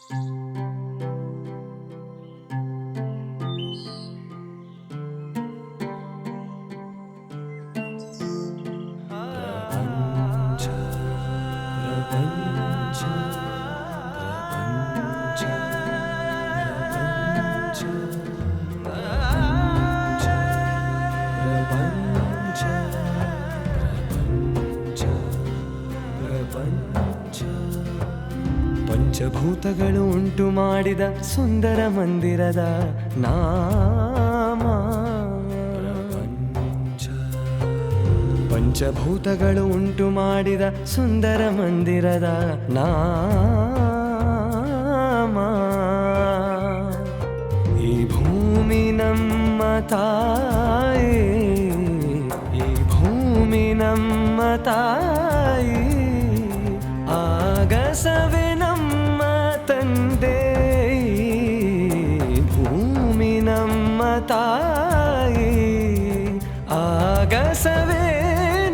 ಪಂಚಭೂತಗಳು ಉಂಟು ಮಾಡಿದ ಸುಂದರ ಮಂದಿರದ ನಾಮ. ಪಂಚಭೂತಗಳು ಉಂಟು ಮಾಡಿದ ಸುಂದರ ಮಂದಿರದ ನಾಮ. ಈ ಭೂಮಿ ನಮ್ಮ ತಾಯಿ, ಈ ಭೂಮಿ ನಮ್ಮ ತಾಯಿ, ಆಗಸವೇ ನಮ್ಮ ತಂದೆ. ಭೂಮಿ ನಮ್ಮ ತಾಯಿ, ಆಗಸವೇ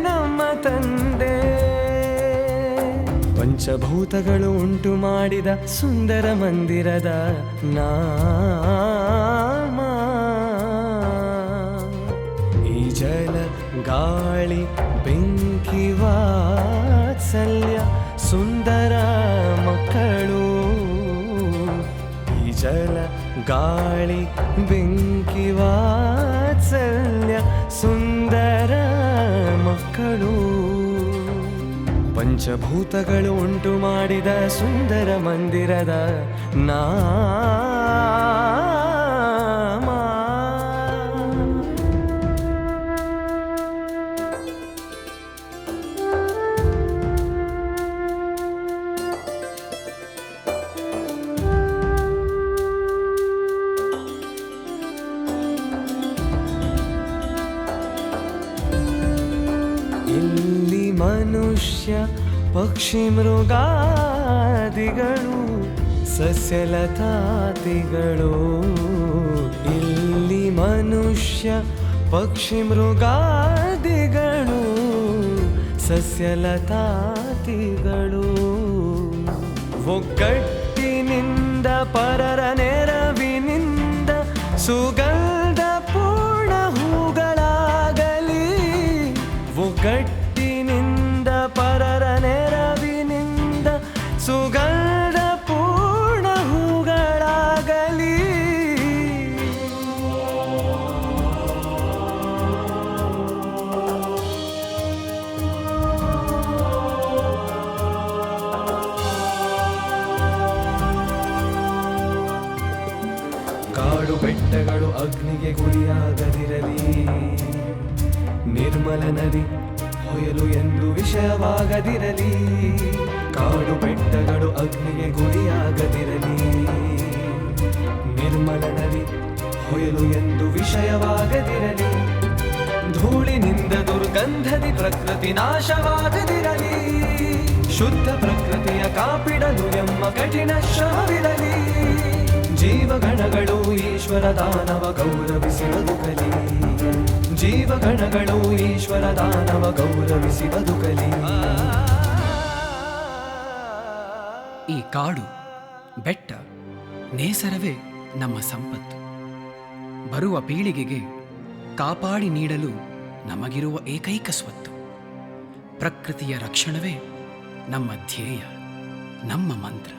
ನಮ್ಮ ತಂದೆ. ಪಂಚಭೂತಗಳು ಉಂಟು ಮಾಡಿದ ಸುಂದರ ಮಂದಿರದ ನಾಮ. ಈ ಜಲ ಗಾಳಿ ಬೆಂಕಿ ವಾತ್ಸಲ್ಯ ಸುಂದರ ಮಕ್ಕಳು. ಈ ಜಲ ಗಾಳಿ ಬೆಂಕಿ ವಾತ್ಸಲ್ಯ ಸುಂದರ ಮಕ್ಕಳು. ಪಂಚಭೂತಗಳು ಉಂಟು ಮಾಡಿದ ಸುಂದರ ಮಂದಿರದ ನಾಮ. ಇಲ್ಲಿ ಮನುಷ್ಯ ಪಕ್ಷಿ ಮೃಗಾದಿಗಳು ಸಸ್ಯಲತಾದಿಗಳು. ಇಲ್ಲಿ ಮನುಷ್ಯ ಪಕ್ಷಿ ಮೃಗಾದಿಗಳು ಸಸ್ಯಲತಾದಿಗಳು. ಒಗ್ಗಟ್ಟಿನಿಂದ ಪರರ ನೆರವಿನಿಂದ ಸುಗಂಧ ಪೂರ್ಣ ಹೂಗಳಾಗಲಿ. ಒಗ್ಗಟ್ಟಿನಿಂದ ಪರರ ನೆರವಿನಿಂದ ಸುಗಂಧ ಪೂರ್ಣ ಹೂಗಳಾಗಲಿ. ಕಾಡು ಬೆಟ್ಟಗಳು ಅಗ್ನಿಗೆ ಗುರಿಯಾಗದಿರಲಿ. ನಿರ್ಮಲ ನದಿ ಹೊಯಲು ಎಂದು ವಿಷಯವಾಗದಿರಲಿ. ಕಾಡು ಬೆಟ್ಟಗಳು ಅಗ್ನಿಗೆ ಗುರಿಯಾಗದಿರಲಿ. ನಿರ್ಮಲ ನದಿ ಹೊಯಲು ಎಂದು ವಿಷಯವಾಗದಿರಲಿ. ಧೂಳಿನಿಂದ ದುರ್ಗಂಧದಿ ಪ್ರಕೃತಿ ನಾಶವಾಗದಿರಲಿ. ಶುದ್ಧ ಪ್ರಕೃತಿಯ ಕಾಪಿಡಲು ಎಂಬ ಕಠಿಣ ಶ್ರಮವಿರಲಿ. ಜೀವಗಣಗಳು ಈಶ್ವರ ದಾನವ ಗೌರವಿಸಿ ಬದುಕಲಿ. ಜೀವಗಣಗಳು ಈಶ್ವರ ದಾನವ ಗೌರವಿಸಿ ಬದುಕಲಿ. ಈ ಕಾಡು ಬೆಟ್ಟ ನೇಸರವೇ ನಮ್ಮ ಸಂಪತ್ತು. ಬರುವ ಪೀಳಿಗೆಗೆ ಕಾಪಾಡಿ ನೀಡಲು ನಮಗಿರುವ ಏಕೈಕ ಸ್ವತ್ತು. ಪ್ರಕೃತಿಯ ರಕ್ಷಣವೇ ನಮ್ಮ ಧ್ಯೇಯ, ನಮ್ಮ ಮಂತ್ರ.